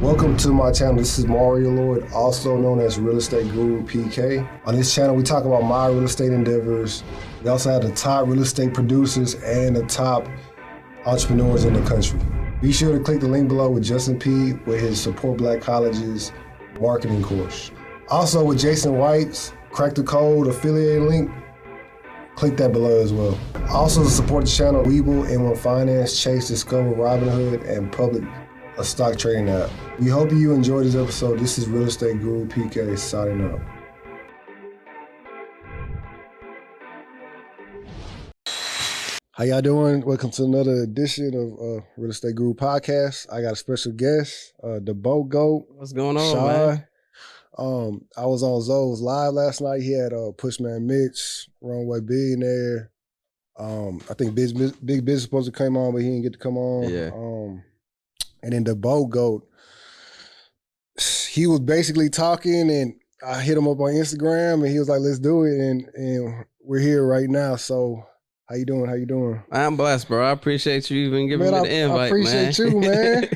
Welcome to my channel. This is Mario Lloyd, also known as Real Estate Guru PK. On this channel, we talk about my real estate endeavors. We also have the top real estate producers and the top entrepreneurs in the country. Be sure to click the link below with Justin P. with his Support Black Colleges marketing course. Also with Jason White's Crack the Code affiliate link, click that below as well. Also to support the channel, Webull, M1 Finance, Chase, Discover, Robinhood, and Public, a stock trading app. We hope you enjoyed this episode. This is Real Estate Guru PK signing out. How y'all doing? Welcome to another edition of Real Estate Guru Podcast. I got a special guest, the Boat Goat. What's going on, Sean. man? I was on Zoe's live last night. He had Pushman Mitch, Runway Billionaire. I think Big Business supposed to come on, but he didn't get to come on. Yeah. And then the Boat Goat, he was basically talking, and I hit him up on Instagram, and he was like, "Let's do it," and we're here right now. So, how you doing? How you doing? I'm blessed, bro. I appreciate you even giving me the invite, I appreciate you, man.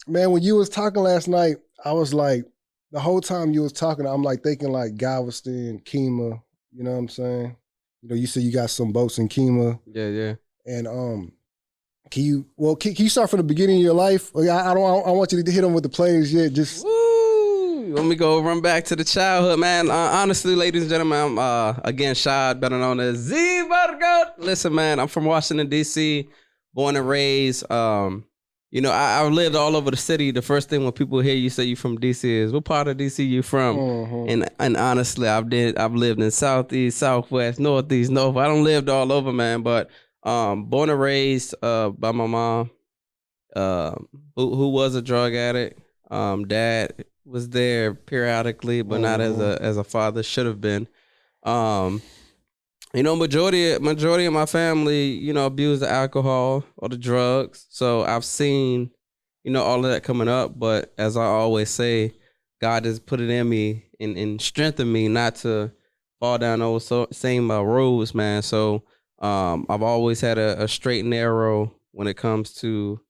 Man, when you was talking last night, I was like, the whole time you was talking, I'm like thinking like Galveston, Kemah. You know what I'm saying? You know, you said you got some boats in Kemah. Yeah. And can you start from the beginning of your life? Like, I want you to hit them with the players yet. Just woo. Let me go run back to the childhood, man. Honestly, ladies and gentlemen, I'm again Shad, better known as Z-Burger. Listen, man, I'm from Washington D.C., born and raised. You know, I've lived all over the city. The first thing when people hear you say you from D.C. is, what part of D.C. you from? Mm-hmm. And honestly, I've lived in Southeast, Southwest, Northeast, North. I don't lived all over, man, but born and raised by my mom, who was a drug addict. Dad was there periodically, but not as a father should have been. You know, majority of my family, you know, abused the alcohol or the drugs. So I've seen, you know, all of that coming up. But as I always say, God has put it in me and strengthened me not to fall down those same roads, man. So I've always had a straight and narrow when it comes to,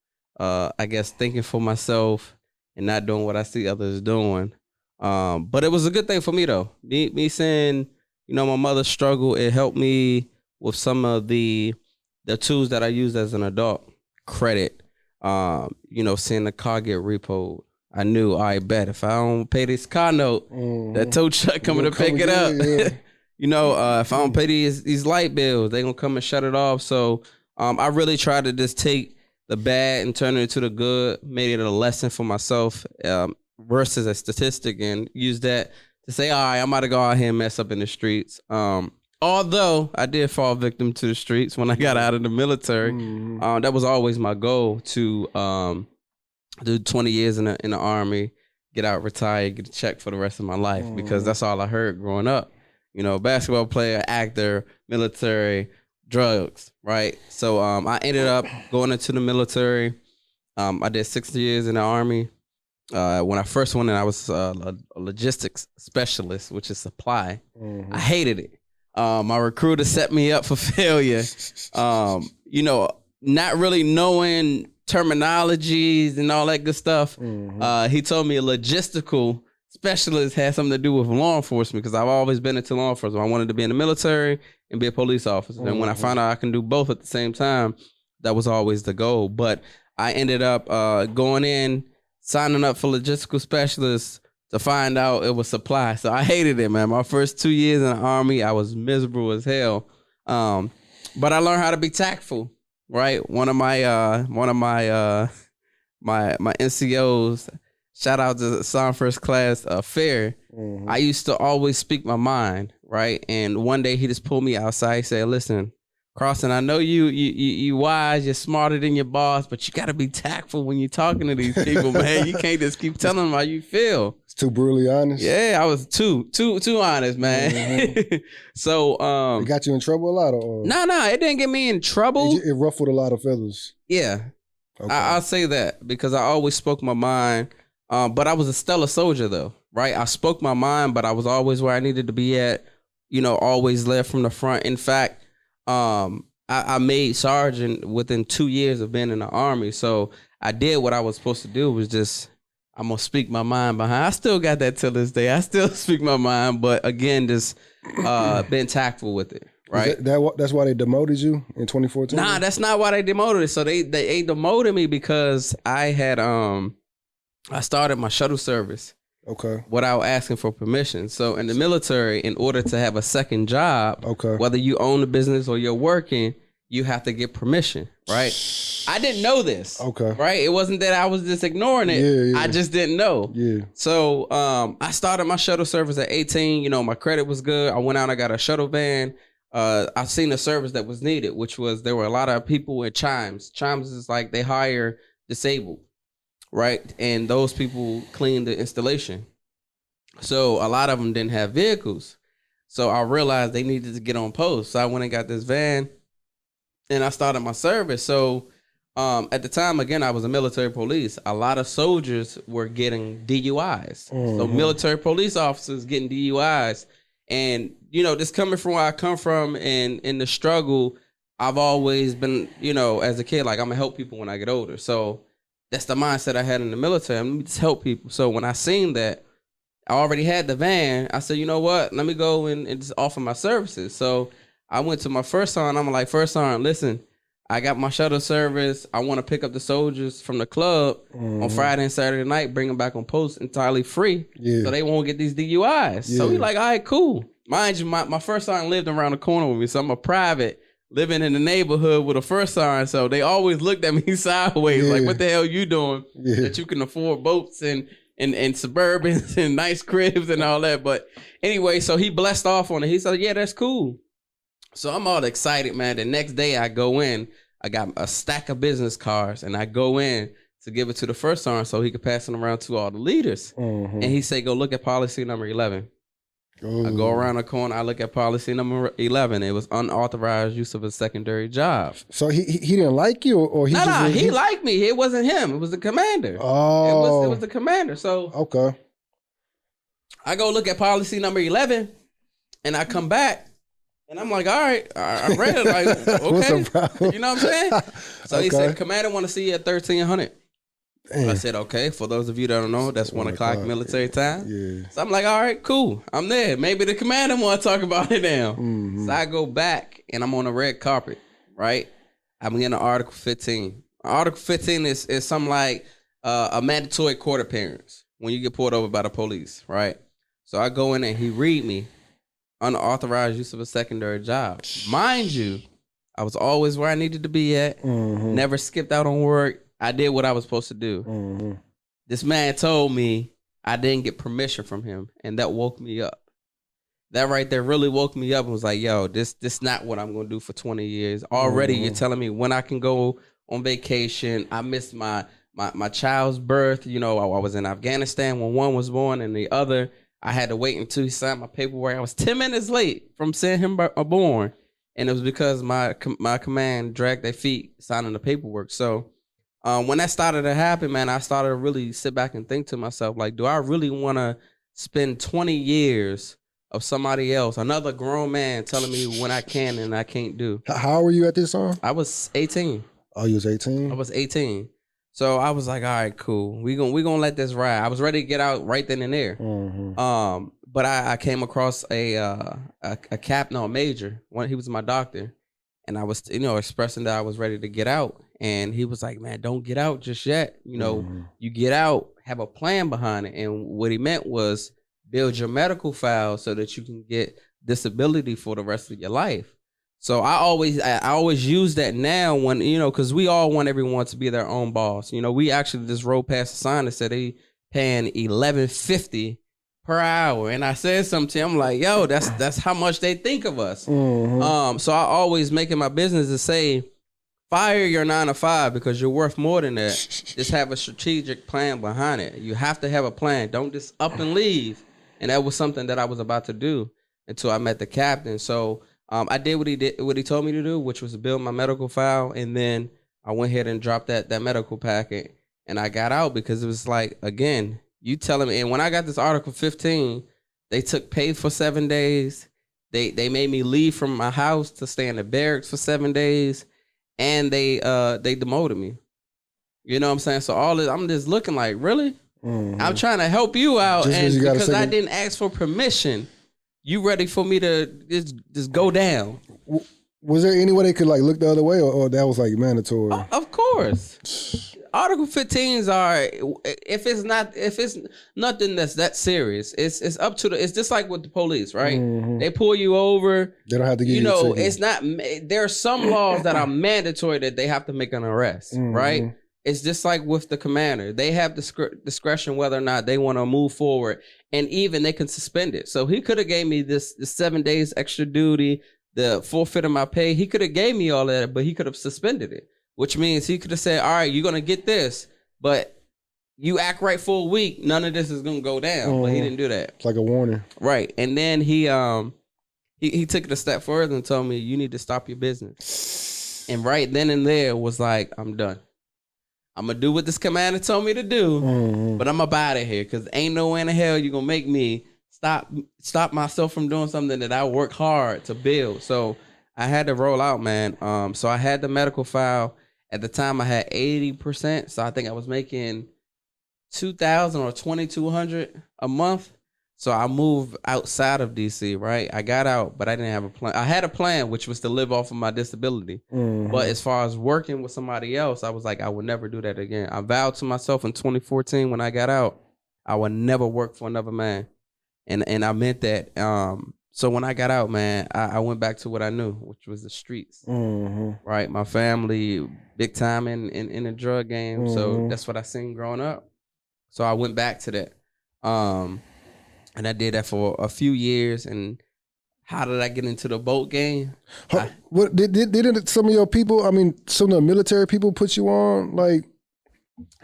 I guess, thinking for myself and not doing what I see others doing. But it was a good thing for me, though. Me saying, you know, my mother struggled. It helped me with some of the tools that I used as an adult. Credit, you know, seeing the car get repoed. I knew, I bet if I don't pay this car note, that tow truck coming to pick it up. Yeah. You know, if I don't pay these light bills, they gonna come and shut it off. So I really tried to just take the bad and turn it into the good, made it a lesson for myself versus a statistic, and use that to say, all right, I'm about to go out here and mess up in the streets. Although I did fall victim to the streets when I got out of the military. That was always my goal, to do 20 years in the Army, get out, retire, get a check for the rest of my life, because that's all I heard growing up. You know, basketball player, actor, military, drugs, right? So I ended up going into the military. I did 6 years in the Army. When I first went in, I was a logistics specialist, which is supply. I hated it. My recruiter set me up for failure. You know, not really knowing terminologies and all that good stuff. He told me a logistical specialist had something to do with law enforcement, because I've always been into law enforcement. I wanted to be in the military and be a police officer. And when I found out I can do both at the same time, that was always the goal. But I ended up going in, signing up for logistical specialists, to find out it was supply. So I hated it, man. My first 2 years in the Army, I was miserable as hell. But I learned how to be tactful, right? One of my NCOs, shout out to Son First Class Fair. I used to always speak my mind, right? And one day he just pulled me outside. He said, "Listen, Crossing, I know you wise, you're smarter than your boss, but you got to be tactful when you're talking to these people, man. You can't just keep telling them how you feel." It's too brutally honest. Yeah, I was too honest, man. So it got you in trouble a lot, or no, it didn't get me in trouble. It ruffled a lot of feathers. Yeah, okay. I'll say that because I always spoke my mind. But I was a stellar soldier, though, right? I spoke my mind, but I was always where I needed to be at. You know, always led from the front. In fact, I made sergeant within 2 years of being in the Army. So I did what I was supposed to do, was just, I'm gonna speak my mind behind. I still got that till this day. I still speak my mind, but again, just been tactful with it. Right. That's why they demoted you in 2014? Nah, that's not why they demoted it. So they demoted me because I had I started my shuttle service. Okay. Without asking for permission. So in the military, in order to have a second job, whether you own the business or you're working, you have to get permission, right? I didn't know this. Okay. Right? It wasn't that I was just ignoring it. Yeah. I just didn't know. Yeah. So I started my shuttle service at 18. You know, my credit was good. I went out, I got a shuttle van. I seen a service that was needed, which was, there were a lot of people with chimes. Chimes is like they hire disabled. Right. And those people clean the installation. So a lot of them didn't have vehicles. So I realized they needed to get on post. So I went and got this van and I started my service. So at the time, again, I was a military police. A lot of soldiers were getting DUIs. So military police officers getting DUIs. And, you know, just coming from where I come from and in the struggle, I've always been, you know, as a kid, like, I'm going to help people when I get older. So that's the mindset I had in the military. I'm just help people. So when I seen that, I already had the van. I said, you know what? Let me go and just offer my services. So I went to my first sergeant. I'm like, first sergeant, listen, I got my shuttle service. I want to pick up the soldiers from the club on Friday and Saturday night, bring them back on post entirely free, so they won't get these DUIs. So we like, all right, cool. Mind you, my first sergeant lived around the corner with me, so I'm a private living in the neighborhood with a first sergeant. So they always looked at me sideways, like, what the hell you doing that you can afford boats and Suburbans and nice cribs and all that. But anyway, so he blessed off on it. He said, yeah, that's cool. So I'm all excited, man. The next day I go in, I got a stack of business cards and I go in to give it to the first sergeant so he could pass them around to all the leaders. And he said, go look at policy number 11. I go around the corner, I look at policy number 11. It was unauthorized use of a secondary job. So he didn't like you, or he he liked me. It wasn't him. It was the commander. Oh. It was the commander. So okay. I go look at policy number 11 and I come back and I'm like, all right, I read it. Like, okay. You know what I'm saying? So he said, commander want to see you at 1300. I said, okay, for those of you that don't know, that's 1 o'clock military time. Yeah. So I'm like, all right, cool. I'm there. Maybe the commander want to talk about it now. So I go back and I'm on a red carpet, right? I'm getting Article 15. Article 15 is something like a mandatory court appearance when you get pulled over by the police, right? So I go in and he read me unauthorized use of a secondary job. Mind you, I was always where I needed to be at. Never skipped out on work. I did what I was supposed to do. This man told me I didn't get permission from him, and that woke me up. That right there really woke me up and was like, yo, this not what I'm going to do for 20 years. Already you're telling me when I can go on vacation. I missed my child's birth. You know, I was in Afghanistan when one was born and the other, I had to wait until he signed my paperwork. I was 10 minutes late from seeing him born, and it was because my command dragged their feet signing the paperwork. So when that started to happen, man, I started to really sit back and think to myself, like, do I really want to spend 20 years of somebody else, another grown man, telling me when I can and I can't do? How old were you at this time? I was 18. Oh, you was 18? I was 18. So I was like, all right, cool. We gonna let this ride. I was ready to get out right then and there. But I came across a major. He was my doctor. And I was, expressing that I was ready to get out. And he was like, man, don't get out just yet. You get out, have a plan behind it. And what he meant was build your medical file so that you can get disability for the rest of your life. So I always use that now when, because we all want everyone to be their own boss. We actually just rode past a sign that said they paying $11.50 per hour. And I said something to him, I'm like, yo, that's how much they think of us. So I always make it my business to say, fire your 9 to 5 because you're worth more than that. Just have a strategic plan behind it. You have to have a plan. Don't just up and leave. And that was something that I was about to do until I met the captain. So I did what he told me to do, which was to build my medical file. And then I went ahead and dropped that medical packet. And I got out because it was like, again, you telling me. And when I got this Article 15, they took pay for 7 days. They made me leave from my house to stay in the barracks for 7 days. And they demoted me. You know what I'm saying? So all this, I'm just looking like, really? Mm-hmm. I'm trying to help you out, Just and because I second... didn't ask for permission, you ready for me to just go down? Was there any way they could like look the other way, or that was like mandatory? Of course. Article 15s are if it's nothing that's that serious, it's up to it's just like with the police, right? Mm-hmm. They pull you over. They don't have to give you a ticket. It's not. There are some laws that are mandatory that they have to make an arrest, right? It's just like with the commander. They have discretion whether or not they want to move forward, and even they can suspend it. So he could have gave me this 7 days extra duty, the forfeit of my pay. He could have gave me all that, but he could have suspended it, which means he could have said, all right, you're going to get this, but you act right for a week, none of this is going to go down. But he didn't do that. It's like a warning. Right. And then he took it a step further and told me, you need to stop your business. And right then and there was like, I'm done. I'm going to do what this commander told me to do, but I'm about out of here because ain't no way in the hell you're going to make me stop myself from doing something that I work hard to build. So I had to roll out, man. So I had the medical file. At the time I had 80%. So I think I was making $2,000 or $2,200 a month. So I moved outside of DC, right? I got out, but I didn't have a plan. I had a plan, which was to live off of my disability. But as far as working with somebody else, I was like, I would never do that again. I vowed to myself in 2014 when I got out, I would never work for another man. And I meant that. So when I got out, man, I went back to what I knew, which was the streets. Right? My family, big time in the drug game. So that's what I seen growing up. So I went back to that. And I did that for a few years. And how did I get into the boat game? What didn't some of your people, I mean, some of the military people put you on? Like,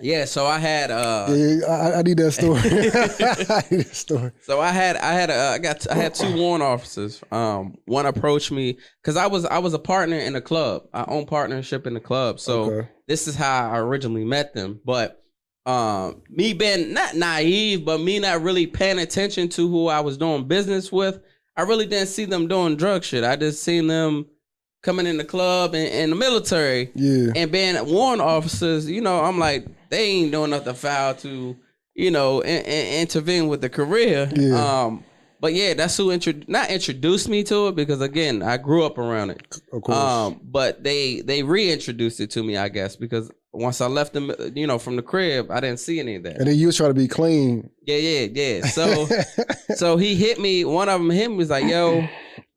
yeah, so I had I need that story. I need that story. So I had two warrant officers. One approached me because I was a partner in a club. I own partnership in the club. So this is how I originally met them. But me being not naive, but me not really paying attention to who I was doing business with, I really didn't see them doing drug shit. I just seen them coming in the club and the military, and being warrant officers. You know, I'm like, they ain't doing nothing foul to, you know, intervene with the career. But yeah, that's who not introduced me to it, because again, I grew up around it. Of course. But they reintroduced it to me, I guess, because once I left them, you know, from the crib, I didn't see any of that. And then you was trying to be clean. Yeah. So he hit me. One of them hit me, was like, yo,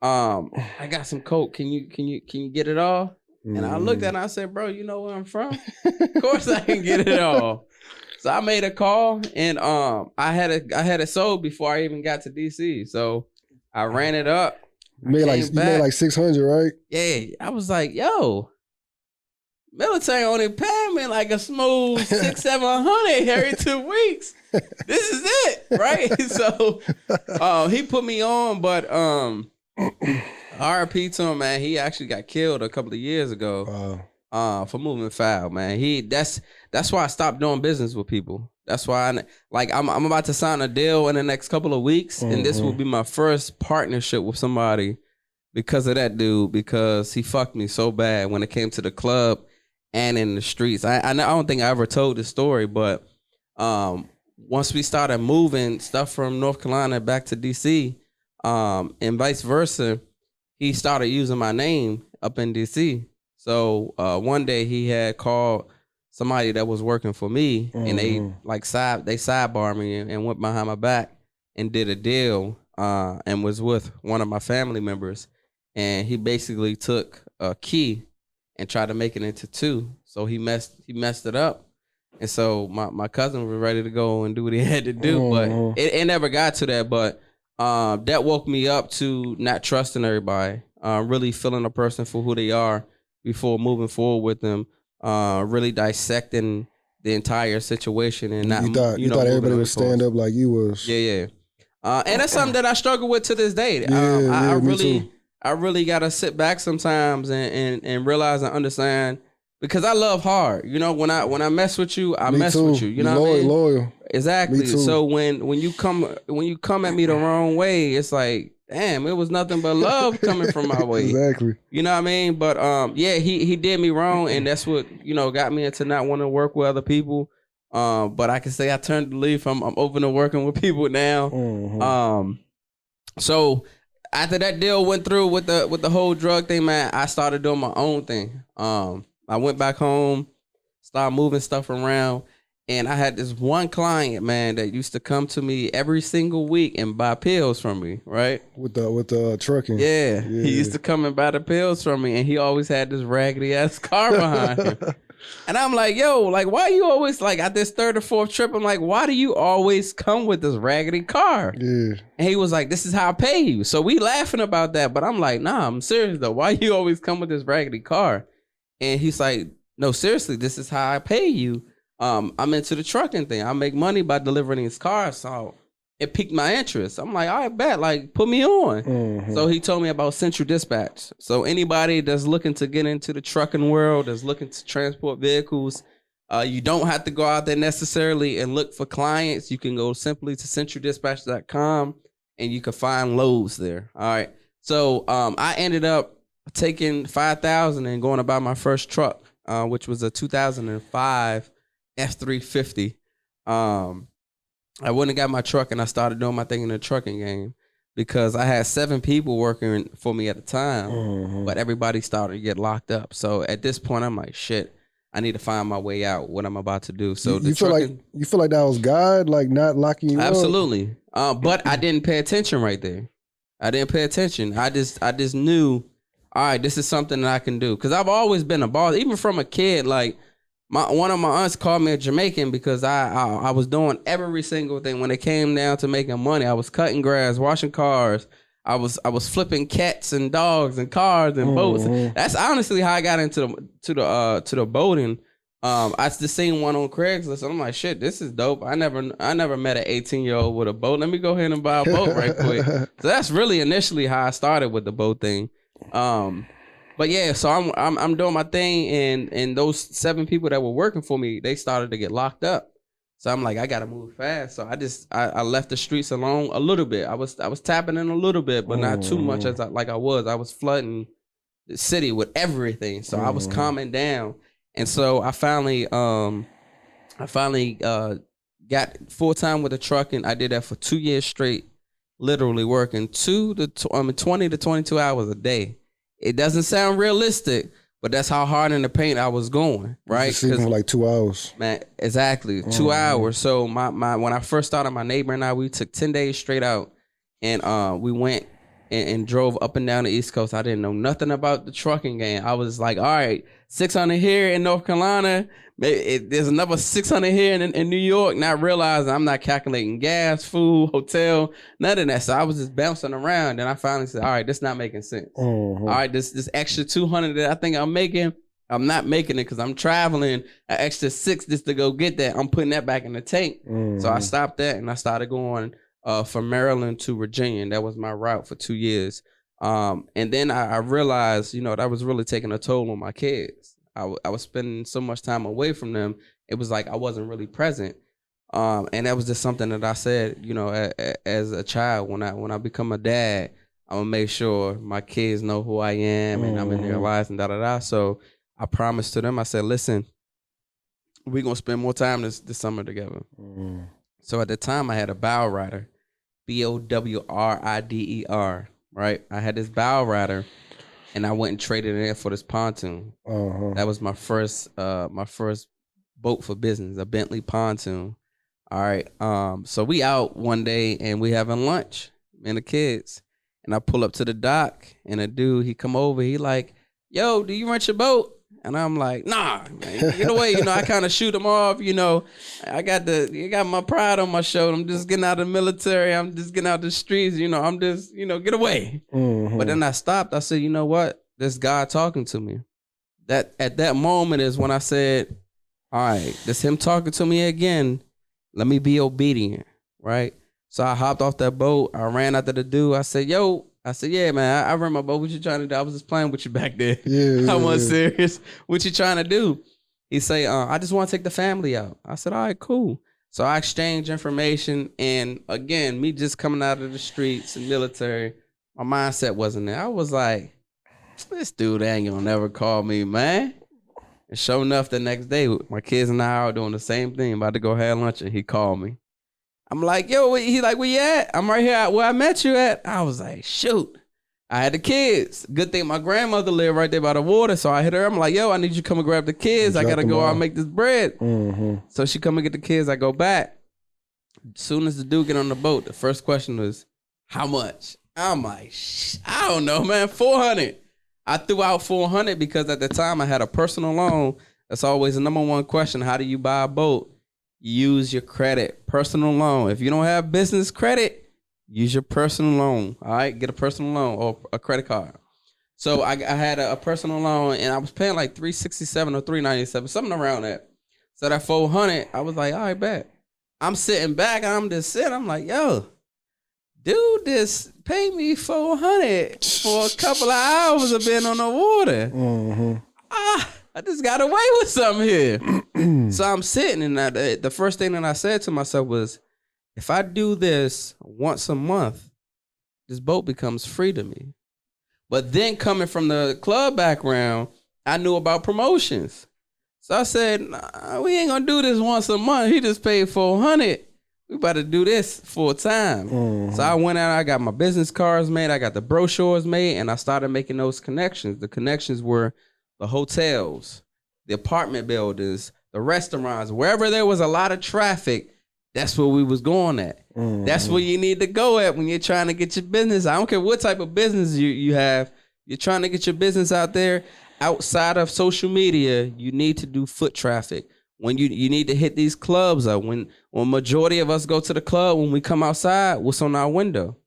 I got some coke. Can you get it all? And I looked at it and I said, bro, you know where I'm from? Of course I can get it all. So I made a call, and I had it sold before I even got to DC. So I ran it up. You made like 600, right? Yeah. I was like, yo, military only paying me like a smooth $600-700 every 2 weeks. This is it, right? So he put me on, but RIP to him, man. He actually got killed a couple of years ago. For moving foul, man. That's why I stopped doing business with people. That's why I'm about to sign a deal in the next couple of weeks, and this will be my first partnership with somebody because of that dude, because he fucked me so bad when it came to the club and in the streets. I don't think I ever told this story, but once we started moving stuff from North Carolina back to DC, and vice versa, he started using my name up in DC. So one day he had called somebody that was working for me, and they sidebarred me and went behind my back and did a deal, and was with one of my family members, and he basically took a key and tried to make it into two. So he messed it up, and so my cousin was ready to go and do what he had to do, but it never got to that. But that woke me up to not trusting everybody, really feeling a person for who they are before moving forward with them, really dissecting the entire situation, and not you thought everybody would stand up like you was. Yeah. And that's something that I struggle with to this day. I really gotta sit back sometimes and realize and understand, because I love hard. You know, when I mess with you, I mess with you. You know what I mean? Loyal. Exactly. So when you come at me the wrong way, it's like, damn, it was nothing but love coming from my way. Exactly. You know what I mean? But yeah, he did me wrong, and that's what, you know, got me into not wanting to work with other people. But I can say I turned the leaf. I'm open to working with people now. So after that deal went through with the whole drug thing, man, I started doing my own thing. I went back home, started moving stuff around, and I had this one client, man, that used to come to me every single week and buy pills from me, right? With the trucking. Yeah, he used to come and buy the pills from me, and he always had this raggedy ass car behind him. And I'm like, yo, like, why you always, like, at this third or fourth trip, I'm like, why do you always come with this raggedy car? Yeah. And he was like, this is how I pay you. So we laughing about that, but I'm like, nah, I'm serious though. Why you always come with this raggedy car? And he's like, no, seriously, this is how I pay you. I'm into the trucking thing. I make money by delivering these cars. So it piqued my interest. I'm like, all right, bet, like, put me on. So he told me about Central Dispatch. So anybody that's looking to get into the trucking world, that's looking to transport vehicles, you don't have to go out there necessarily and look for clients. You can go simply to centraldispatch.com and you can find loads there. All right. So I ended up taking $5,000 and going to buy my first truck, which was a 2005 F350. I went and got my truck and I started doing my thing in the trucking game because I had 7 people working for me at the time, but everybody started to get locked up. So at this point, I'm like, shit, I need to find my way out, what I'm about to do. So you feel like that was God, like not locking you up? Absolutely. But I didn't pay attention right there. I didn't pay attention. I just knew, all right, this is something that I can do. Because I've always been a boss, even from a kid. Like one of my aunts called me a Jamaican because I was doing every single thing. When it came down to making money, I was cutting grass, washing cars. I was flipping cats and dogs and cars and boats. That's honestly how I got into the boating. I just seen one on Craigslist and I'm like, shit, this is dope. I never met an 18-year-old with a boat. Let me go ahead and buy a boat right quick. So that's really initially how I started with the boat thing. But yeah, so I'm doing my thing, and those 7 people that were working for me, they started to get locked up. So I'm like, I gotta move fast. So I left the streets alone a little bit. I was tapping in a little bit, but not too much as I was. I was flooding the city with everything. So I was calming down. And so I finally got full time with the trucking. I did that for 2 years straight, literally working 20 to 22 hours a day. It doesn't sound realistic, but that's how hard in the paint I was going, right? Even for like 2 hours. Man, exactly. 2 hours. So my when I first started, my neighbor and I, we took 10 days straight out, and we went and drove up and down the East Coast. I didn't know nothing about the trucking game. I was like, all right, 600 here in North Carolina. There's another 600 here in New York, not realizing I'm not calculating gas, food, hotel, none of that. So I was just bouncing around. And I finally said, all right, this not making sense. All right, this extra 200 that I think I'm making, I'm not making it because I'm traveling an extra 6 just to go get that. I'm putting that back in the tank. So I stopped that and I started going from Maryland to Virginia. And that was my route for 2 years. And then I realized, that was really taking a toll on my kids. I was spending so much time away from them. It was like I wasn't really present. And that was just something that I said, as a child, when I become a dad, I'm gonna make sure my kids know who I am and I'm in their lives and da-da-da. So I promised to them, I said, listen, we're gonna spend more time this summer together. So at the time I had a bow rider, BOWRIDER, right? I had this bow rider. And I went and traded it in for this pontoon. That was my first boat for business, a Bentley pontoon. All right. So we out one day and we having lunch, me and the kids. And I pull up to the dock and a dude, he come over, he like, yo, do you rent your boat? And I'm like, nah, man, get away. I kind of shoot him off. I got my pride on my shoulder. I'm just getting out of the military. I'm just getting out the streets. I'm just, get away. But then I stopped. I said, you know what? This God talking to me. That at that moment is when I said, all right, this him talking to me again. Let me be obedient, right? So I hopped off that boat. I ran after the dude. I said, yeah, man, I rent my boat. What you trying to do? I was just playing with you back there. I wasn't serious. What you trying to do? He say, I just want to take the family out. I said, all right, cool. So I exchanged information. And again, me just coming out of the streets and military, my mindset wasn't there. I was like, this dude ain't gonna never call me, man. And sure enough, the next day, my kids and I are doing the same thing, about to go have lunch, and he called me. I'm like, yo, he like, where you at? I'm right here where I met you at. I was like, shoot. I had the kids. Good thing my grandmother lived right there by the water, so I hit her. I'm like, yo, I need you to come and grab the kids. I gotta go out and make this bread. So she come and get the kids. I go back. As soon as the dude get on the boat, the first question was, how much? I'm like, I don't know, man, 400. I threw out 400 because at the time I had a personal loan. That's always the number one question. How do you buy a boat? Use your credit, personal loan. If you don't have business credit, use your personal loan. All right, get a personal loan or a credit card. So I had a personal loan, and I was paying like $367 or $397, something around that. So that 400, I was like, all right, bet. I'm sitting back, I'm just sitting. I'm like, yo, dude, this paid me 400 for a couple of hours of being on the water. I just got away with something here. So I'm sitting, and the first thing that I said to myself was, if I do this once a month, this boat becomes free to me. But then coming from the club background, I knew about promotions. So I said, nah, we ain't gonna do this once a month. He just paid 400. We about to do this full time. So I went out, I got my business cards made, I got the brochures made, and I started making those connections. The connections were the hotels, the apartment buildings, the restaurants, wherever there was a lot of traffic, that's where we was going at. That's where you need to go at when you're trying to get your business. I don't care what type of business you have. You're trying to get your business out there outside of social media. You need to do foot traffic. When you need to hit these clubs up. When majority of us go to the club, when we come outside, what's on our window?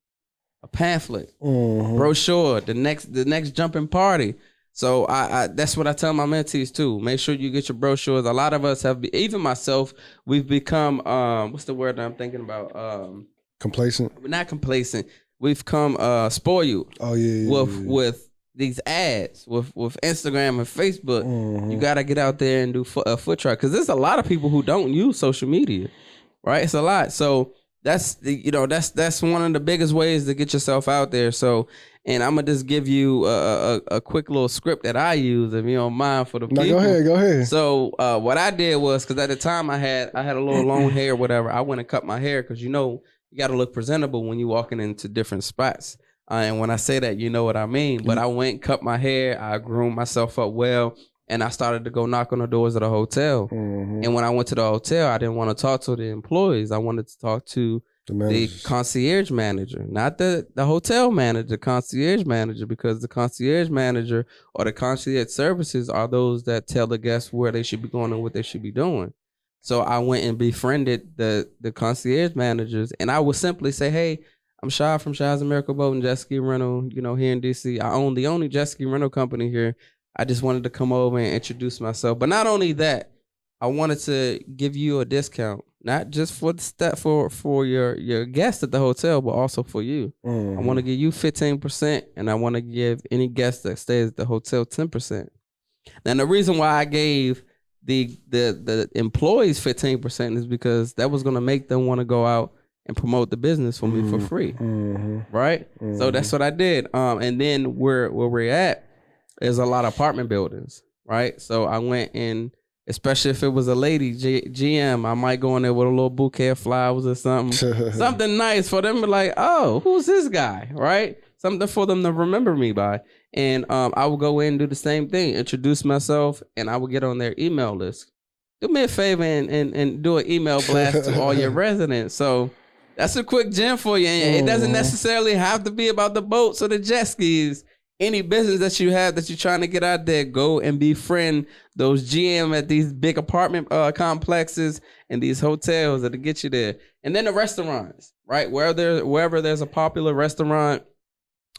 A pamphlet, brochure, the next jumping party. So I that's what I tell my mentees too. Make sure you get your brochures. A lot of us have, even myself, we've become what's the word that I'm thinking about? Complacent. We're not complacent. We've come spoiled. Oh yeah. With these ads, with Instagram and Facebook. You gotta get out there and do a foot track, because there's a lot of people who don't use social media, right? It's a lot. So that's that's one of the biggest ways to get yourself out there. So. And I'm gonna just give you a quick little script that I use, if you don't mind, for the people. Go ahead. So what I did was, because at the time I had a little long hair or whatever, I went and cut my hair, because you got to look presentable when you're walking into different spots. And when I say that, you know what I mean. But I went and cut my hair, I groomed myself up well, and I started to go knock on the doors of the hotel. And when I went to the hotel, I didn't want to talk to the employees. I wanted to talk to the concierge manager, not the hotel manager, the concierge manager, because the concierge manager or the concierge services are those that tell the guests where they should be going and what they should be doing. So I went and befriended the concierge managers, and I would simply say, hey, I'm Shy from Shy's America Boat and Jet Ski Rental, here in DC. I own the only jet ski rental company here. I just wanted to come over and introduce myself. But not only that, I wanted to give you a discount, not just for for your guests at the hotel, but also for you. I want to give you 15%, and I want to give any guest that stays at the hotel 10%. Now, the reason why I gave the employees 15% is because that was going to make them want to go out and promote the business for me for free, right? So that's what I did. And then where we're at is a lot of apartment buildings, right? So I went in. Especially if it was a lady GM, I might go in there with a little bouquet of flowers or something. Something nice for them to be like, oh, who's this guy, right? Something for them to remember me by. And I would go in and do the same thing, introduce myself, and I would get on their email list. Do me a favor and do an email blast to all your residents. So that's a quick gem for you. And it doesn't necessarily have to be about the boats or the jet skis. Any business that you have that you're trying to get out there, go and befriend those GM at these big apartment complexes and these hotels that'll get you there. And then the restaurants, right? Wherever there's a popular restaurant,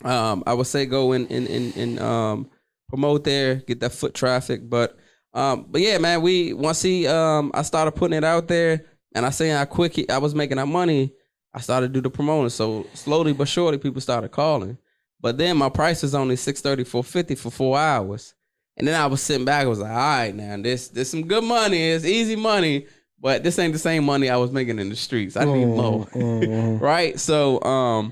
I would say go and promote there, get that foot traffic. But yeah, man, I started putting it out there, and I say how quick I was making that money, I started to do the promoting. So slowly but surely, people started calling. But then my price is only $630, $450 for 4 hours. And then I was sitting back, I was like, all right, now this some good money. It's easy money, but this ain't the same money I was making in the streets. I need more. Right? So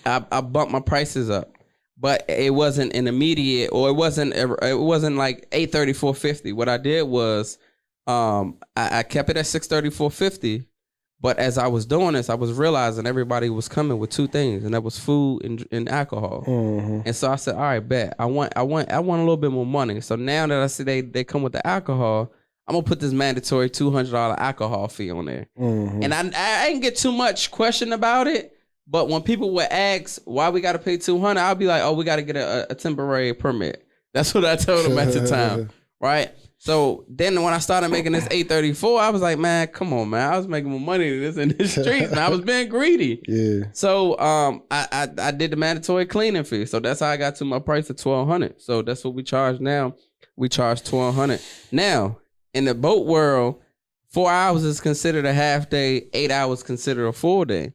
I bumped my prices up, but it wasn't an immediate, or it wasn't like $834.50. What I did was, I kept it at $634.50. But as I was doing this, I was realizing everybody was coming with two things, and that was food and alcohol. And so I said, all right, bet. I want a little bit more money. So now that I see they come with the alcohol, I'm gonna put this mandatory $200 alcohol fee on there. And I didn't get too much question about it. But when people would ask why we gotta pay $200, I'll be like, oh, we gotta get a temporary permit. That's what I told them at the time, right? So then when I started making this $834, I was like, man, come on, man. I was making more money than this in the streets, and I was being greedy. Yeah. So I did the mandatory cleaning fee. So that's how I got to my price of $1,200. So that's what we charge now. We charge $1,200. Now, in the boat world, 4 hours is considered a half day, 8 hours considered a full day.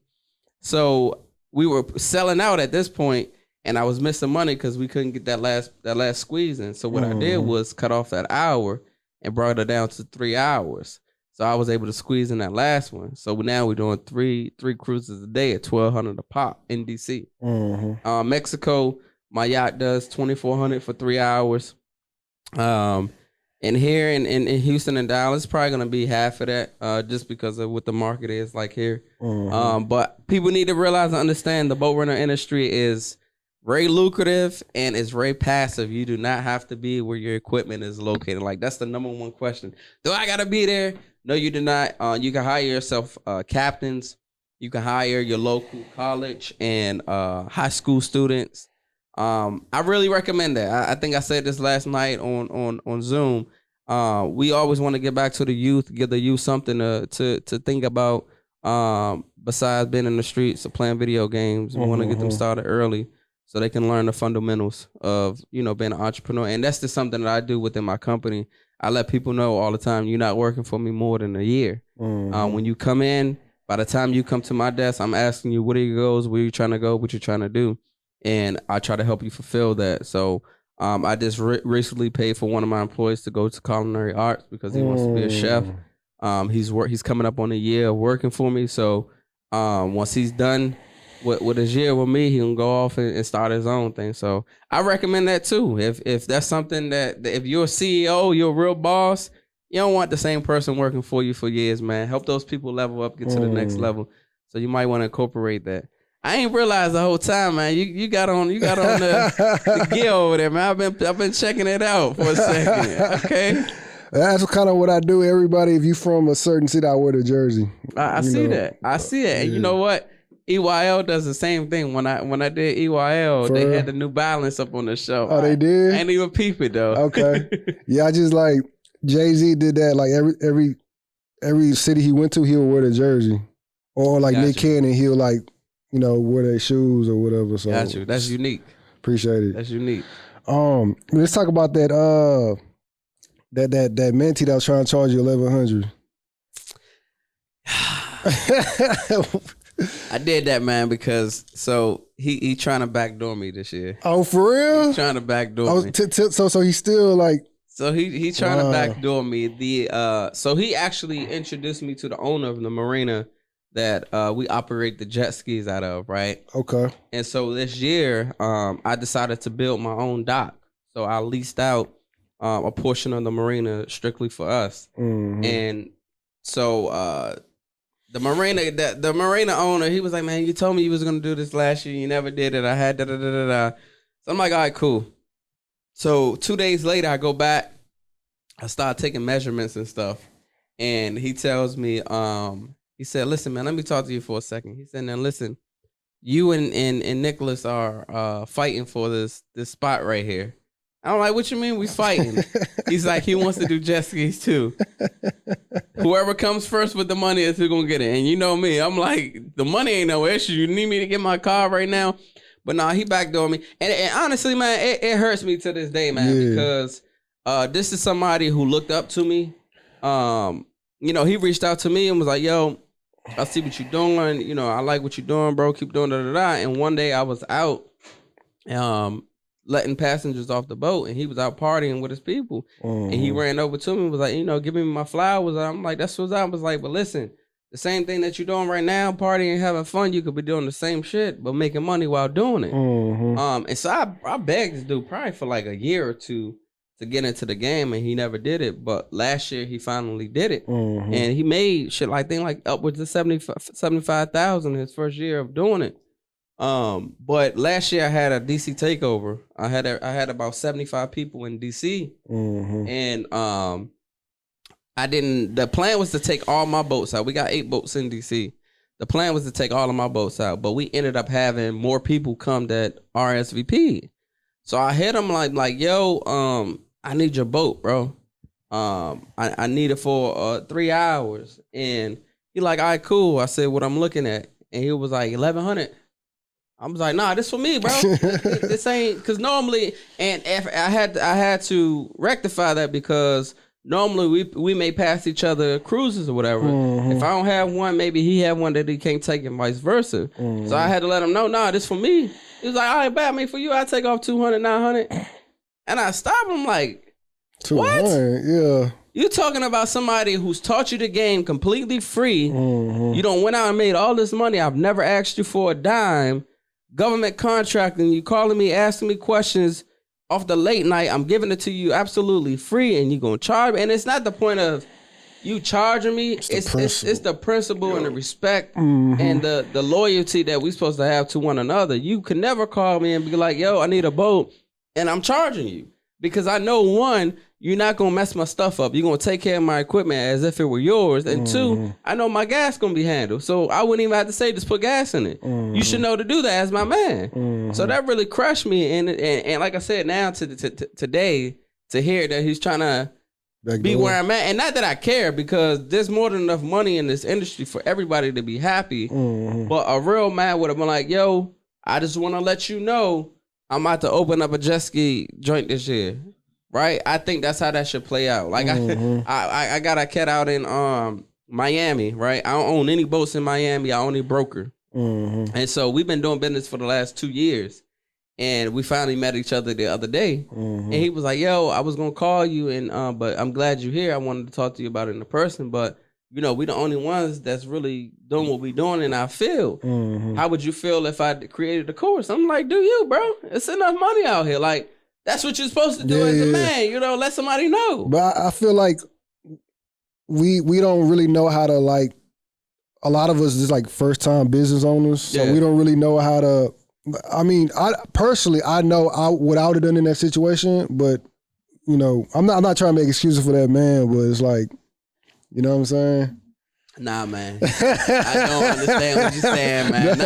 So we were selling out at this point, and I was missing money because we couldn't get that last squeeze in. So what I did was cut off that hour and brought it down to 3 hours. So I was able to squeeze in that last one. So now we're doing three cruises a day at $1,200 a pop in DC. Mexico, my yacht does $2,400 for 3 hours. And here in Houston and Dallas, probably gonna be half of that, just because of what the market is like here. But people need to realize and understand the boat rental industry is very lucrative and it's very passive. You do not have to be where your equipment is located. Like, that's the number one question. Do I gotta be there? No, you do not. You can hire yourself captains. You can hire your local college and high school students. I really recommend that. I think I said this last night on Zoom. We always want to get back to the youth, give the youth something to think about besides being in the streets or playing video games. We want to get them started early so they can learn the fundamentals of, being an entrepreneur. And that's just something that I do within my company. I let people know all the time, you're not working for me more than a year. When you come in, by the time you come to my desk, I'm asking you, what are your goals? Where are you trying to go? What you're trying to do? And I try to help you fulfill that. So I just recently paid for one of my employees to go to culinary arts because he wants to be a chef. He's coming up on a year of working for me. So once he's done with his year with me, he can go off and start his own thing. So I recommend that too. If that's something that if you're a CEO, you're a real boss, you don't want the same person working for you for years, man. Help those people level up, get to the next level. So you might want to incorporate that. I ain't realized the whole time, man. You got on the gear over there, man. I've been checking it out for a second. Okay. That's kind of what I do. Everybody, if you from a certain city, I wear the jersey. I see that. I see it. And you know what? EYL does the same thing. When I did EYL, they had the New Balance up on the show. Oh, they did? I ain't even peep it though. Okay. Yeah, I just like Jay-Z did that. Like every city he went to, he'll wear the jersey. Or like Nick Cannon, he'll like, wear their shoes or whatever. So got you. That's unique. Appreciate it. That's unique. Let's talk about that that mentee that was trying to charge you $1,100. I did that, man, because he trying to backdoor me this year. Oh, for real? He's trying to backdoor me. So he's still like. So he trying to backdoor me. So he actually introduced me to the owner of the marina that we operate the jet skis out of, right? Okay. And so this year, I decided to build my own dock. So I leased out a portion of the marina strictly for us. And so the marina owner, he was like, man, you told me you was gonna do this last year, you never did it. I had da-da-da-da-da. So I'm like, all right, cool. So 2 days later, I go back, I start taking measurements and stuff, and he tells me, he said, listen, man, let me talk to you for a second. He said, now listen, you and Nicholas are fighting for this spot right here. I'm like, what you mean we fighting? He's like, he wants to do jet skis too. Whoever comes first with the money is who's gonna get it. And you know me, I'm like, the money ain't no issue. You need me to get my car right now? But nah, he backdoored me. And honestly, man, it hurts me to this day, man, because this is somebody who looked up to me. He reached out to me and was like, yo, I see what you're doing. I like what you're doing, bro. Keep doing da-da-da. And one day I was out letting passengers off the boat, and he was out partying with his people. And he ran over to me and was like, give me my flowers. I'm like, that's what's up. I was like, but listen, the same thing that you're doing right now, partying and having fun, you could be doing the same shit, but making money while doing it. And so I begged this dude probably for like a year or two to get into the game, and he never did it. But last year he finally did it, and he made shit like upwards of 75,000 his first year of doing it. But last year I had a DC takeover. I had about 75 people in DC, and the plan was to take all my boats out. We got 8 boats in DC. The plan was to take all of my boats out, but we ended up having more people come that RSVP. So I hit him like, yo, I need your boat, bro. I need it for 3 hours. And he like, all right, cool. I said, what I'm looking at. And he was like, 1,100. I was like, nah, this for me, bro. This ain't, because normally, and if I had to rectify that because normally we may pass each other cruises or whatever. If I don't have one, maybe he had one that he can't take and vice versa. So I had to let him know, nah, this for me. He was like, all right, bet me for you, I take off 200, 900. And I stopped him like, 200, what? Yeah. You talking about somebody who's taught you the game completely free. You done went out and made all this money. I've never asked you for a dime. Government contracting, you calling me, asking me questions off the late night. I'm giving it to you absolutely free, and you gonna charge me. And it's not the point of you charging me. It's the principle and the respect and the loyalty that we supposed to have to one another. You can never call me and be like, yo, I need a boat, and I'm charging you. Because I know, one, you're not going to mess my stuff up. You're going to take care of my equipment as if it were yours. And two, I know my gas going to be handled. So I wouldn't even have to say, just put gas in it. You should know to do that as my man. So that really crushed me. And like I said, now today, to hear that he's trying to be where I'm at. And not that I care, because there's more than enough money in this industry for everybody to be happy. But a real man would have been like, yo, I just want to let you know I'm about to open up a jet ski joint this year, right? I think that's how that should play out. Like I got a cat out in Miami, right? I don't own any boats in Miami. I only broker, and so we've been doing business for the last 2 years, and we finally met each other the other day. And he was like, "Yo, I was gonna call you, and but I'm glad you're here. I wanted to talk to you about it in person, but." You know, we the only ones that's really doing what we doing in our field. How would you feel if I created a course? I'm like, do you, bro? It's enough money out here. Like, that's what you're supposed to do as a man. You know, let somebody know. But I feel like we don't really know how to, like, a lot of us is like first time business owners, so we don't really know how to. I mean, I personally, I know I would have done in that situation, but you know, I'm not trying to make excuses for that man, but it's like. You know what I'm saying? Nah, man. I don't understand what you're saying, man.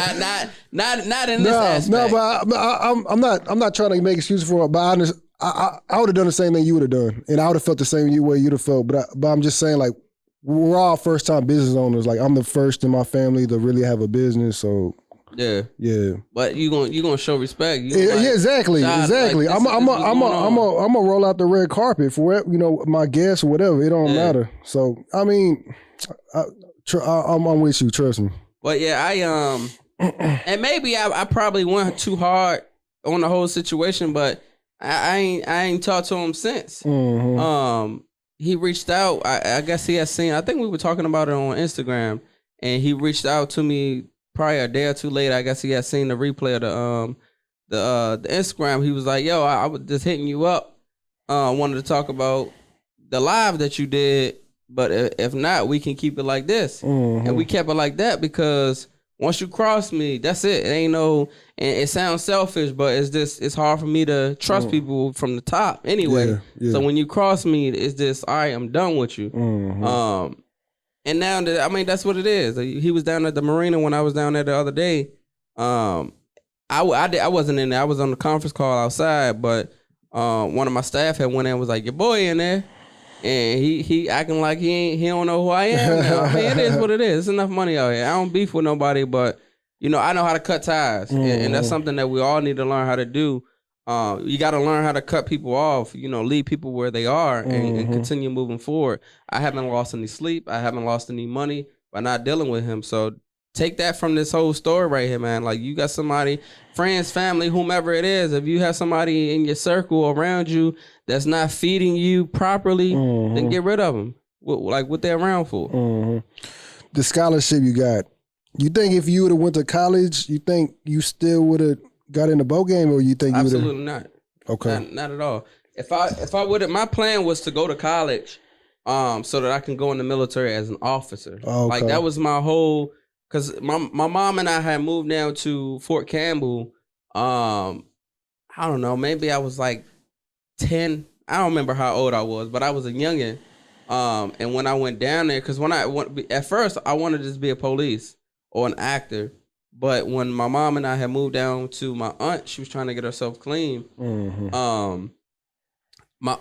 Not in this aspect. No, but I'm not trying to make excuses for it. But I would have done the same thing you would have done, and I would have felt the same way you'd have felt. But I'm just saying, like, we're all first time business owners. Like, I'm the first in my family to really have a business, so. Yeah. But you gonna show respect. Exactly. Like, I'm gonna roll out the red carpet for my guests or whatever. It don't matter. So I mean, I'm with you. Trust me. But yeah, and maybe I probably went too hard on the whole situation, but I ain't talked to him since. He reached out. I guess he has seen. I think we were talking about it on Instagram, and he reached out to me. Probably a day or two later, I guess he had seen the replay of the Instagram. He was like, "Yo, I was just hitting you up. Wanted to talk about the live that you did, but if not, we can keep it like this." And we kept it like that because once you cross me, that's it. It ain't no. And it sounds selfish, but it's hard for me to trust people from the top anyway. So when you cross me, it's just all right. I'm done with you. And now, that's what it is. He was down at the marina when I was down there the other day. I wasn't in there. I was on the conference call outside, but one of my staff had went in and was like, your boy in there. And he acting like he don't know who I am now. I mean, it is what it is. It's enough money out here. I don't beef with nobody, but, I know how to cut ties. And that's something that we all need to learn how to do. You got to learn how to cut people off, leave people where they are and continue moving forward. I haven't lost any sleep. I haven't lost any money by not dealing with him. So take that from this whole story right here, man. Like, you got somebody, friends, family, whomever it is. If you have somebody in your circle around you that's not feeding you properly, then get rid of them. What they're around for. the scholarship you got, you think if you would have went to college, you think you still would have got in the boat game, or you think you would have? Absolutely not. Okay. Not at all. If I would have, my plan was to go to college, so that I can go in the military as an officer. Okay. Like that was my whole. Cause my mom and I had moved down to Fort Campbell. I don't know, maybe I was like 10. I don't remember how old I was, but I was a youngin'. And when I went down there, cause at first I wanted to just be a police or an actor. But when my mom and I had moved down to my aunt, she was trying to get herself clean. Mm-hmm. My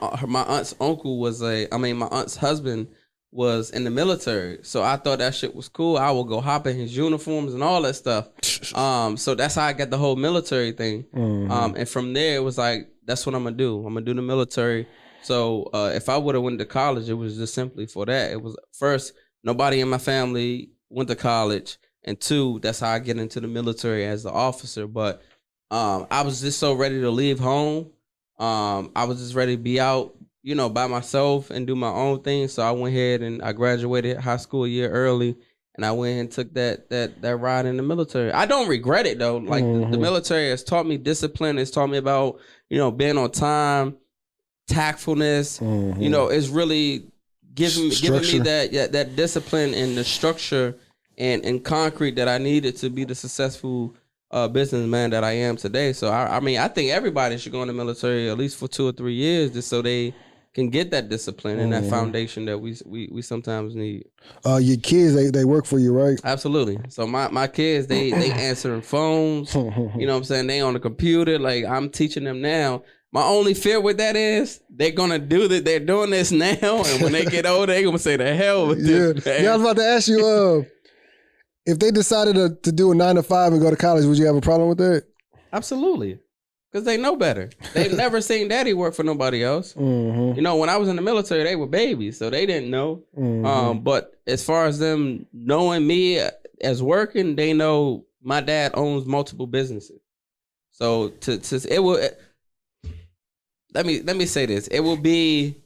aunt's uncle my aunt's husband was in the military. So I thought that shit was cool. I would go hop in his uniforms and all that stuff. So that's how I got the whole military thing. Mm-hmm. And from there, it was like, that's what I'm going to do. I'm going to do the military. So if I would have went to college, it was just simply for that. It was, first, nobody in my family went to college. And two, that's how I get into the military as an officer. But I was just so ready to leave home. I was just ready to be out, by myself and do my own thing. So I went ahead and I graduated high school a year early, and I went and took that ride in the military. I don't regret it though. Like the military has taught me discipline. It's taught me about, being on time, tactfulness. It's really giving me that discipline and the structure and concrete that I needed to be the successful businessman that I am today. So I think everybody should go in the military at least for 2 or 3 years, just so they can get that discipline and that foundation that we sometimes need. Your kids, they work for you, right? Absolutely. So my kids, they answering phones. You know what I'm saying? They on the computer. Like, I'm teaching them now. My only fear with that is they're gonna do that. They're doing this now, and when they get older, they're gonna say the hell with this. Man. Yeah, I was about to ask you. If they decided to do a 9 to 5 and go to college, would you have a problem with that? Absolutely. Because they know better. They've never seen daddy work for nobody else. Mm-hmm. When I was in the military, they were babies, so they didn't know. Mm-hmm. But as far as them knowing me as working, they know my dad owns multiple businesses. So it will. Let me say this. It will be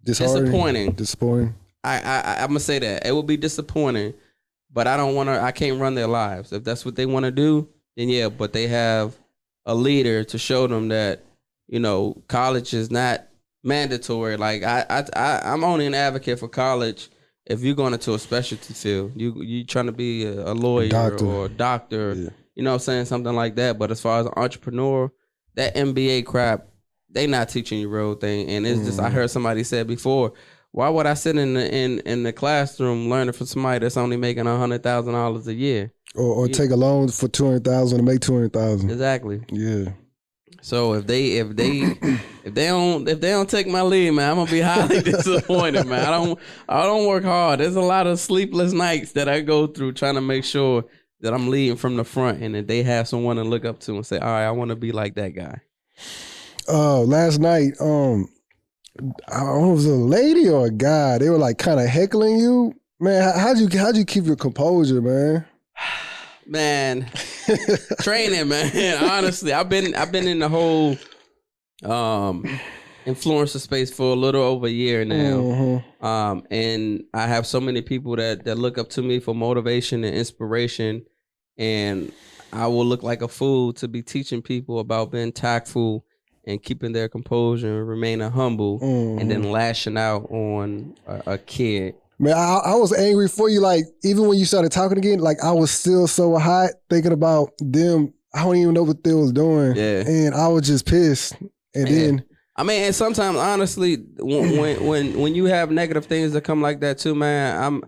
disappointing. Disappointing. I'm gonna say that. It will be disappointing. But I can't run their lives. If that's what they want to do, then yeah, but they have a leader to show them that, college is not mandatory. Like I'm only an advocate for college if you're going into a specialty field. You trying to be a lawyer or a doctor, yeah. You know what I'm saying? Something like that. But as far as an entrepreneur, that MBA crap, they not teaching you real thing. And it's just, I heard somebody said before, why would I sit in the classroom learning from somebody that's only making $100,000 a year, or take a loan for $200,000 to make $200,000? Exactly. Yeah. So if they don't take my lead, man, I'm gonna be highly disappointed, man. I don't work hard. There's a lot of sleepless nights that I go through trying to make sure that I'm leading from the front, and that they have someone to look up to and say, all right, I want to be like that guy. Last night, I don't know if it was a lady or a guy. They were like kind of heckling you, man. How'd you keep your composure, man? Man, training, man. Honestly, I've been in the whole influencer space for a little over a year now, and I have so many people that look up to me for motivation and inspiration, and I will look like a fool to be teaching people about being tactful and keeping their composure and remaining humble, and then lashing out on a kid. Man, I was angry for you. Like, even when you started talking again, like, I was still so hot thinking about them. I don't even know what they was doing. Yeah. And I was just pissed. And then, and sometimes, honestly, when you have negative things that come like that too, man,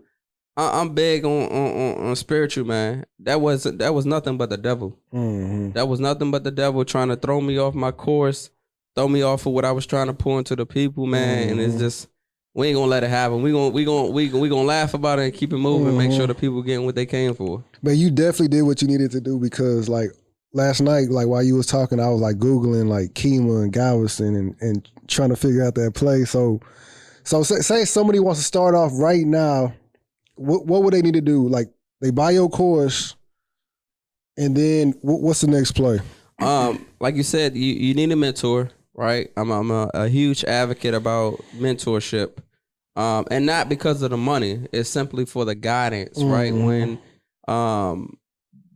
I'm big on spiritual, man. That was nothing but the devil. Mm-hmm. That was nothing but the devil trying to throw me off my course, throw me off of what I was trying to pour into the people, man. And it's just, we ain't gonna let it happen. We gonna laugh about it and keep it moving, and make sure the people getting what they came for. But you definitely did what you needed to do, because like last night, like while you was talking, I was like Googling like Kima and Galveston and trying to figure out that play. So say somebody wants to start off right now. What would they need to do? Like, they buy your course, and then what's the next play? Like you said, you need a mentor, right? I'm a huge advocate about mentorship. And not because of the money. It's simply for the guidance, right? When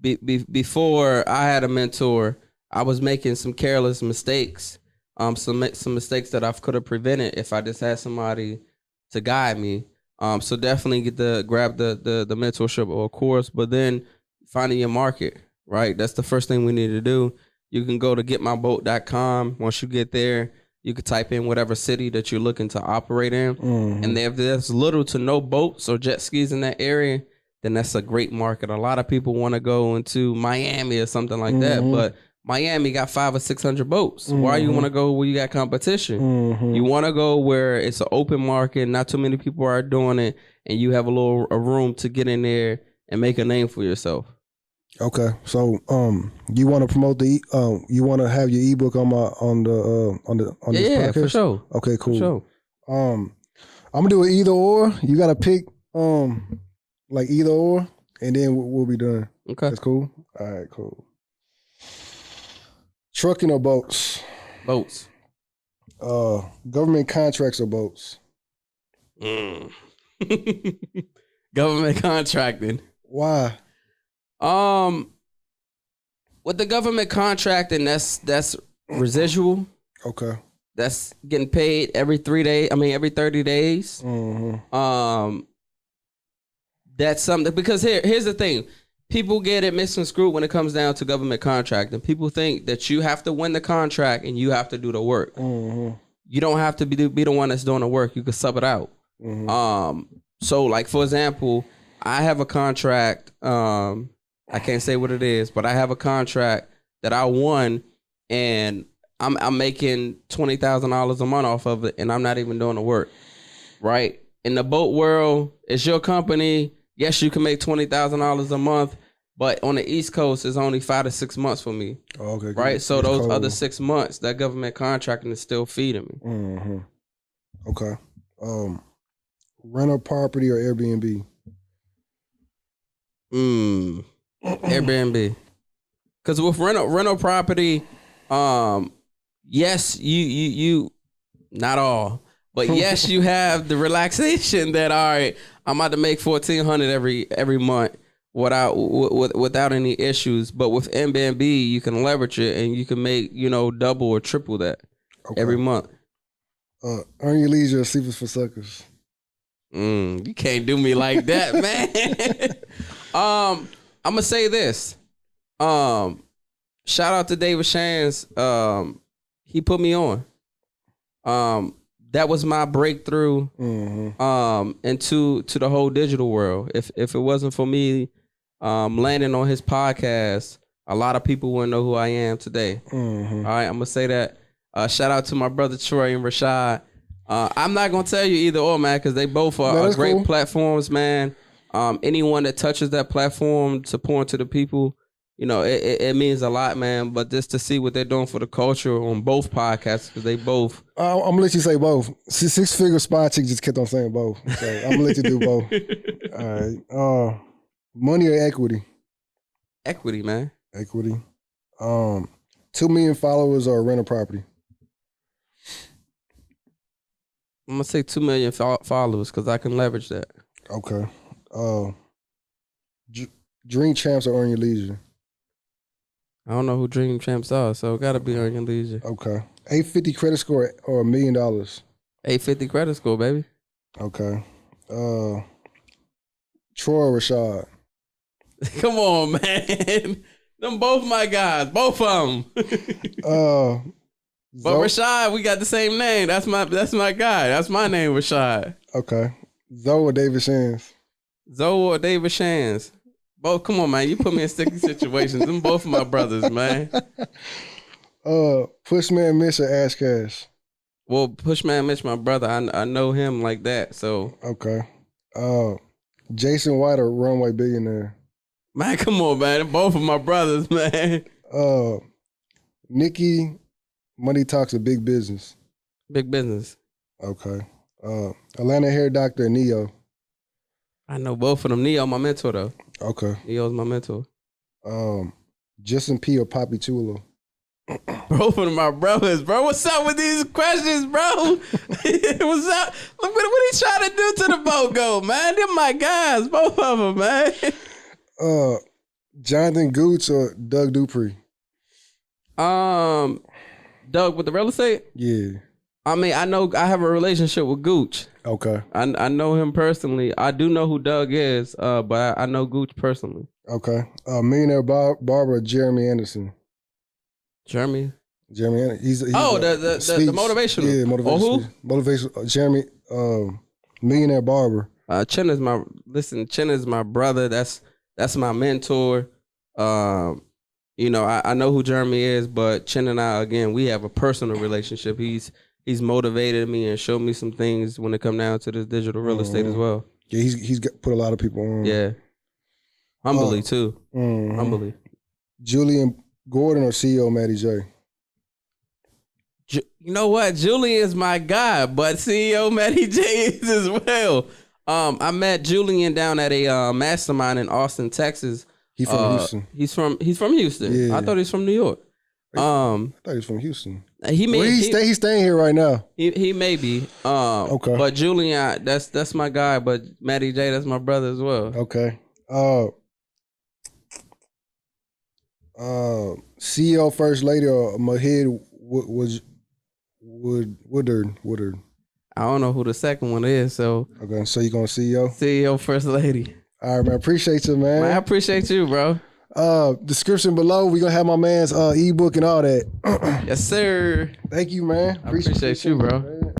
before I had a mentor, I was making some careless mistakes, some mistakes that I could have prevented if I just had somebody to guide me. So definitely grab the mentorship or course, but then finding your market, right? That's the first thing we need to do. You can go to getmyboat.com. Once you get there, you can type in whatever city that you're looking to operate in. And if there's little to no boats or jet skis in that area, then that's a great market. A lot of people want to go into Miami or something like that, but Miami got 500 or 600 boats. Why you want to go where you got competition? You want to go where it's an open market, not too many people are doing it, and you have a room to get in there and make a name for yourself. Okay, so you want to promote you want to have your ebook on this podcast? Yeah, for sure. Okay, cool. For sure. I'm gonna do it either or. You gotta pick like either or, and then we'll be done. Okay, that's cool. All right, cool. Trucking or boats? Boats. Government contracts or boats? Government contracting. Why? With the government contracting, that's residual. Okay. That's getting paid every 30 days. That's something, because here's the thing. People get it misconstrued when it comes down to government contracting. People think that you have to win the contract and you have to do the work. You don't have to be the one that's doing the work. You can sub it out. So like, for example, I have a contract. I can't say what it is, but I have a contract that I won, and I'm making $20,000 a month off of it, and I'm not even doing the work. Right? In the boat world, it's your company. Yes, you can make $20,000 a month, but on the East Coast, it's only 5 to 6 months for me. Oh, okay. Right? So those other 6 months, that government contracting is still feeding me. Okay. Rental property or Airbnb? Airbnb. Because with rental property, yes, you not all, but yes, you have the relaxation that, all right, I'm about to make $1,400 every month without any issues. But with Airbnb, you can leverage it and you can make double or triple that every month. Earn your leisure or sleepers for suckers? You can't do me like that, man. I'm gonna say this. Shout out to David Shands. He put me on. That was my breakthrough into the whole digital world. If it wasn't for me landing on his podcast, a lot of people wouldn't know who I am today. All right, I'm gonna say that. Shout out to my brother Troy and Rashad. I'm not gonna tell you either or, man, because they both are great platforms, man. Anyone that touches that platform to pour into the people, it means a lot, man. But just to see what they're doing for the culture on both podcasts, because they both. I'm gonna let you say both. Six Figure Spy Chick just kept on saying both, so I'm gonna let you do both. All right. Money or equity? Equity, man. Equity. 2 million followers or rental property? I'm gonna say 2 million followers because I can leverage that. Okay. Dream Champs or Earn Your Leisure? I don't know who Dream Champs are, so it gotta be Earn Your Leisure. Okay. 850 credit score or $1 million? 850 credit score, baby. Okay. Troy or Rashad? Come on, man. Them both my guys, both of them. But Rashad, we got the same name. That's my guy. That's my name, Rashad. Okay. Zoe or David Shands? Zoe or David Shands. Both, come on, man. You put me in sticky situations. Them both my brothers, man. Pushman Mitch or Ash Cash? Well, Pushman Mitch, my brother. I know him like that, so. Okay. Jason White or Runway Billionaire? Man, come on, man. They're both of my brothers, man. Nikki, Money Talks or Big Business? Big Business. Okay. Atlanta Hair Doctor or Neo? I know both of them. Neo, my mentor, though. Okay. Neo's my mentor. Justin P or Poppy Chulo? Both of my brothers, bro. What's up with these questions, bro? What's up? Look what he trying to do to the BOGO, man. They're my guys, both of them, man. Jonathan Gooch or Doug Dupree? Doug with the real estate? Yeah. I mean, I have a relationship with Gooch. Okay. I know him personally. I do know who Doug is, but I know Gooch personally. Okay. Millionaire Barber or Jeremy Anderson? Jeremy Anderson. He's the motivational. Yeah, motivational. Oh, who? Motivational. Jeremy, Millionaire Barber. Chin is my brother. That's my mentor. You know, I know who Jeremy is, but Chin and I, again, we have a personal relationship. He's motivated me and showed me some things when it come down to this digital real estate as well. Yeah, he's put a lot of people on. Yeah. Humbly too. Humbly. Julian Gordon or CEO Matty J? You know what? Julian is my guy, but CEO Matty J is as well. I met Julian down at a mastermind in Austin, Texas. He's from Houston. He's from Houston. Yeah. I thought he was from New York. I thought he was from Houston. He's staying here right now. He may be. Okay. But Julian, that's my guy. But Matty J, that's my brother as well. Okay. CEO First Lady or Mahid Woodard. I don't know who the second one is. So okay, so you going CEO? CEO First Lady. All right, man. Appreciate you, man. I appreciate you, bro. Description below. We gonna have my man's ebook and all that. Yes, sir. Thank you, man. I appreciate you, bro. Man.